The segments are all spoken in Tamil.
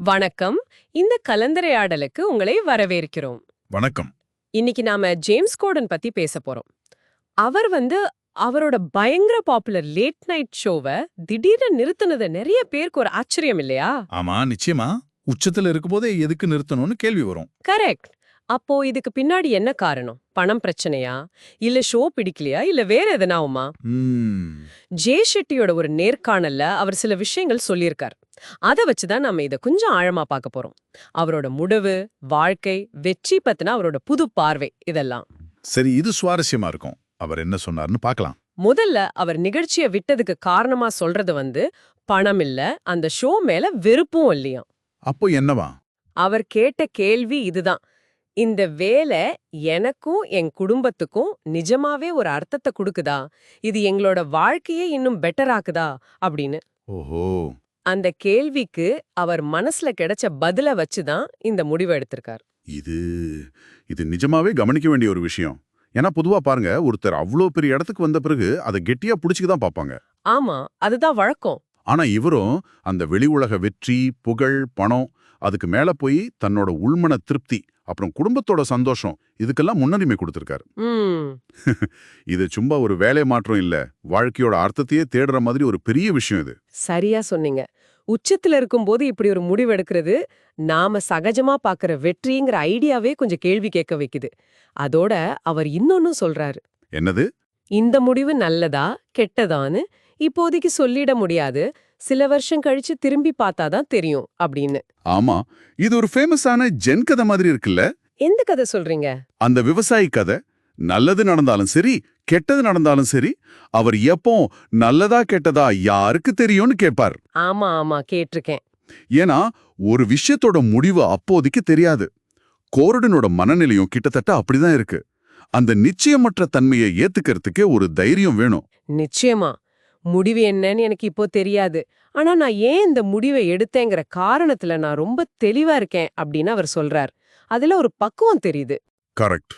வணக்கம். இந்த கலந்துரையாடலுக்கு உங்களை வரவேற்கிறோம். வணக்கம். இன்னைக்கு நாம ஜேம்ஸ் கோர்டன் பத்தி பேச போறோம். அவர் அவரோட பயங்கர பாப்புலர் லேட் நைட் ஷோவை திடீர்னு நிறுத்தினது நிறைய பேருக்கு ஒரு ஆச்சரியம் இல்லையா? ஆமா, நிச்சயமா. உச்சத்துல இருக்கும்போதே எதுக்கு நிறுத்தணும்னு கேள்வி வரும். கரெக்ட். அப்போ இதுக்கு பின்னாடி என்ன காரணம்? பணம் பிரச்சனையா, இல்ல ஷோ பிடிக்கலையா, இல்ல வேற எதனாவுமா? ஜே ஷெட்டியோட ஒரு நேர்காணல்ல அவர் சில விஷயங்கள் சொல்லியிருக்கார். அதை வச்சுதான் நம்ம இதை கொஞ்சம் ஆழமா பார்க்க போறோம். அவரோட முடிவு, வாழ்க்கை, வெற்றி பத்தின அவரோட புது பார்வை இதெல்லாம். சரி, இது சுவாரஸ்யமா இருக்கும். அவர் என்ன சொன்னார்னு பார்க்கலாம். முதல்ல அவர் நிகழ்ச்சியை விட்டதுக்கு காரணமா சொல்றது பணம் இல்ல, அந்த ஷோ மேல வெறுப்பும் இல்லையா. அப்போ என்னவா? அவர் கேட்ட கேள்வி இதுதான்: இந்த வேலை எனக்கும் என் குடும்பத்துக்கும் நிஜமாவே ஒரு அர்த்தத்தை கொடுக்குதா, இது எங்களோட வாழ்க்கையே இன்னும் பெட்டர் ஆக்குதா அப்படின்னு. ஓஹோ. அந்த கேள்விக்கு அவர் மனசுல கிடைச்ச பதில வச்சுதான் இந்த முடிவை எடுத்திருக்கார். இது இது நிஜமாவே கவனிக்க வேண்டிய ஒரு விஷயம். ஏன்னா பொதுவா பாருங்க, ஒருத்தர் அவ்வளோ பெரிய இடத்துக்கு வந்த பிறகு அதை கெட்டியா புடிச்சுக்க தான் பார்ப்பாங்க. ஆமா, அதுதான் வழக்கம். ஆனா இவரும் அந்த வெளி உலக வெற்றி, புகழ், பணம், அதுக்கு மேல போய் தன்னோட உள்மன திருப்தி, அப்புறம் குடும்பத்தோட சந்தோஷம், இதுக்கெல்லாம் முன்னுரிமை கொடுத்திருக்காரு. இது சும்மா ஒரு வேலை மாற்றம் இல்ல, வாழ்க்கையோட அர்த்தத்தையே தேடுற மாதிரி ஒரு பெரிய விஷயம் இது. சரியா சொன்னீங்க. உச்சத்துல இருக்கும்போது இப்படி ஒரு முடிவு எடுக்கிறது நாம சகஜமா பாக்குற வெற்றிங்கிற ஐடியாவே கொஞ்சம் கேள்வி கேட்க வைக்குது. அதோட அவர் இன்னொன்னு சொல்றாரு. என்னது? இந்த முடிவு நல்லதா கெட்டதான்னு இப்போதைக்கு சொல்லிட முடியாது, சில வருஷம் கழிச்சு திரும்பி பார்த்தாதான் தெரியும் அப்படின்னு. ஆமா, இது ஒரு ஃபேமஸான ஜென் கதை மாதிரி இருக்குல்ல. எந்த கதை சொல்றீங்க? அந்த விவசாயி கதை. நல்லது நடந்தாலும் சரி, கெட்டது நடந்தாலும் சரி, அவர் எப்போ நல்லதா கெட்டதா யாருக்கு தெரியும்னு கேட்பார். ஆமா ஆமா, கேட்டிருக்கேன். ஏன்னா ஒரு விஷயத்தோட முடிவு அப்போதைக்கு தெரியாது. கோரடனோட மனநிலையும் கிட்டத்தட்ட அப்படிதான் இருக்கு. அந்த நிச்சயமற்ற தன்மையை ஏத்துக்கிறதுக்கே ஒரு தைரியம் வேணும். நிச்சயமா. முடிவு என்னன்னு எனக்கு இப்போ தெரியாது, ஆனா நான் ஏன் இந்த முடிவை எடுத்தேங்கிற காரணத்துல நான் ரொம்ப தெளிவா இருக்கேன் அப்படின்னு அவர் சொல்றார். அதுல ஒரு பக்குவம் தெரியுது. கரெக்ட்.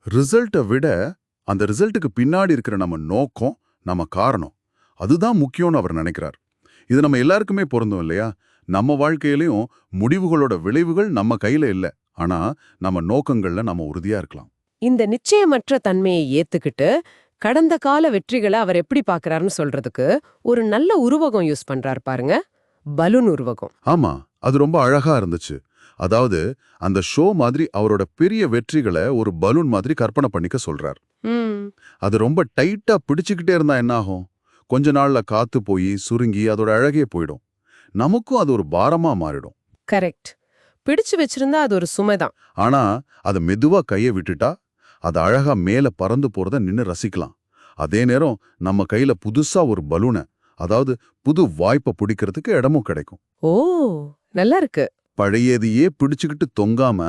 ரிசல்ட்டை விட அந்த ரிசல்ட்டுக்கு பின்னாடி இருக்கிற நம்ம நோக்கம், நம்ம காரணம், அதுதான் முக்கியம்னு அவர் நினைக்கிறார். இது நம்ம எல்லாருக்குமே பொருந்தும் இல்லையா? நம்ம வாழ்க்கையிலையும் முடிவுகளோட விளைவுகள் நம்ம கையில இல்ல, ஆனா நம்ம நோக்கங்கள்ல நம்ம உறுதியா இருக்கலாம். இந்த நிச்சயமற்ற தன்மையை ஏத்துக்கிட்டு கடந்த கால வெற்றிகளை அவர் எப்படி பாக்குறாருன்னு சொல்றதுக்கு ஒரு நல்ல உருவகம் யூஸ் பண்றாரு பாருங்க. பலூன் உருவகம். ஆமா, அது ரொம்ப அழகா இருந்துச்சு. அதாவது அந்த ஷோ மாதிரி அவரோட பெரிய வெற்றிகளை ஒரு பலூன் மாதிரி கற்பனை பண்ணிக்க சொல்றார். அது ரொம்ப டைட்டா பிடிச்சுக்கிட்டே இருந்தா என்ன ஆகும்? கொஞ்ச நாள்ல காத்து போய் சுருங்கி அதோட அழகே போயிடும். நமக்கும் அது ஒரு பாரமா மாறிடும். கரெக்ட். பிடிச்சு வச்சிருந்தா அது ஒரு சுமைதான். ஆனா அதை மெதுவா கையை விட்டுட்டா அது அழகா மேல பறந்து போறத நின்னு ரசிக்கலாம். அதே நேரம் நம்ம கையில புதுசா ஒரு பலூனை, அதாவது புது வாய்ப்பை பிடிக்கிறதுக்கு இடமும் கிடைக்கும். ஓ, நல்லா இருக்கு. பழையதையே பிடிச்சுக்கிட்டு தொங்காம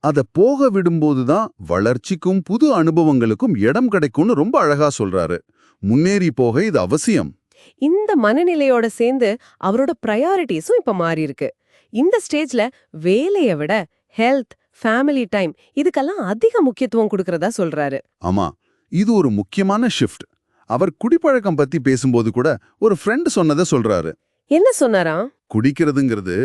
அதை போக விடும்போதுதான் வளர்ச்சிக்கும் புது அனுபவங்களுக்கும் இடம் கிடைக்கும்னு ரொம்ப அழகா சொல்றாரு. முன்னேறி போக இது அவசியம். இந்த மனநிலையோட சேர்ந்து அவரோட ப்ரையாரிட்டிஸும் இப்ப மாறி இருக்கு. இந்த ஸ்டேஜ்ல வேலையை விட ஹெல்த், ஃபேமிலி டைம், இதுக்கெல்லாம் அதிக முக்கியத்துவம் கொடுக்கறதா சொல்றாரு. ஆமா, இது ஒரு முக்கியமான ஷிஃப்ட். அவர் குடிப்பழக்கம் பத்தி பேசும்போது கூட ஒரு ஃப்ரெண்ட் சொன்னதை சொல்றாரு. என்ன சொன்னாராம்? குடிக்கிறதுங்கிறது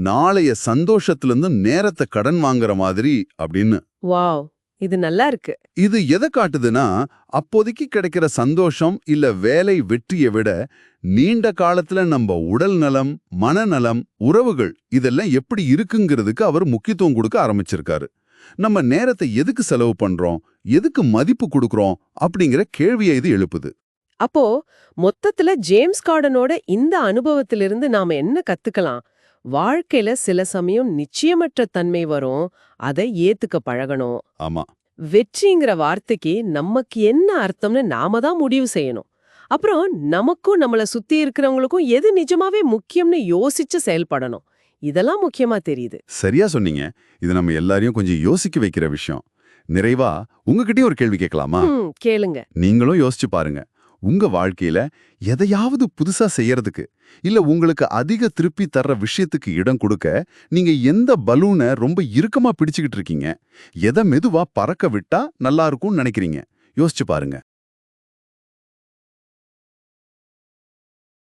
நாளைய சந்தோஷத்திலிருந்து நேரத்தை கடன் வாங்குற மாதிரி அப்படின்னு. வாவ், இது நல்லா இருக்கு. இது எதை காட்டுதுன்னா, அப்போதைக்கு கிடைக்கிற சந்தோஷம் இல்ல வேலை வெற்றியை விட நீண்ட காலத்துல நம்ம உடல் நலம், மனநலம், உறவுகள் இதெல்லாம் எப்படி இருக்குங்கிறதுக்கு அவர் முக்கியத்துவம் கொடுக்க ஆரம்பிச்சிருக்காரு. நம்ம நேரத்தை எதுக்கு செலவு பண்றோம், எதுக்கு மதிப்பு கொடுக்கறோம் அப்படிங்கிற கேள்வியை இது எழுப்புது. அப்போ மொத்தத்துல ஜேம்ஸ் கார்டனோட இந்த அனுபவத்திலிருந்து நாம என்ன கத்துக்கலாம்? வாழ்க்கையில சில சமயம் நிச்சயமற்ற தன்மை வரும், அதை ஏத்துக்க பழகணும். ஆமா, வெற்றிங்கிற வார்த்தைக்கு நமக்கு என்ன அர்த்தம்னு நாம தான் முடிவு செய்யணும். அப்புறம் நமக்கும் நம்மள சுத்தி இருக்கிறவங்களுக்கும் எது நிஜமாவே முக்கியம்னு யோசிச்சு செயல்படணும். இதெல்லாம் முக்கியமா தெரியுது. சரியா சொன்னீங்க. இது நம்ம எல்லாரையும் கொஞ்சம் யோசிக்க வைக்கிற விஷயம். நிறைவா உங்ககிட்டயும் ஒரு கேள்வி கேட்கலாமா? கேளுங்க. நீங்களும் யோசிச்சு பாருங்க. உங்க வாழ்க்கையில எதையாவது புதுசா செய்யறதுக்கு, இல்ல உங்களுக்கு அதிக திருப்பி தர்ற விஷயத்துக்கு இடம் கொடுக்க நீங்க எந்த பலூனை ரொம்ப இறுக்கமா பிடிச்சுக்கிட்டு இருக்கீங்க? எதை மெதுவா பறக்க விட்டா நல்லா இருக்கும்னு நினைக்கிறீங்க? யோசிச்சு பாருங்க.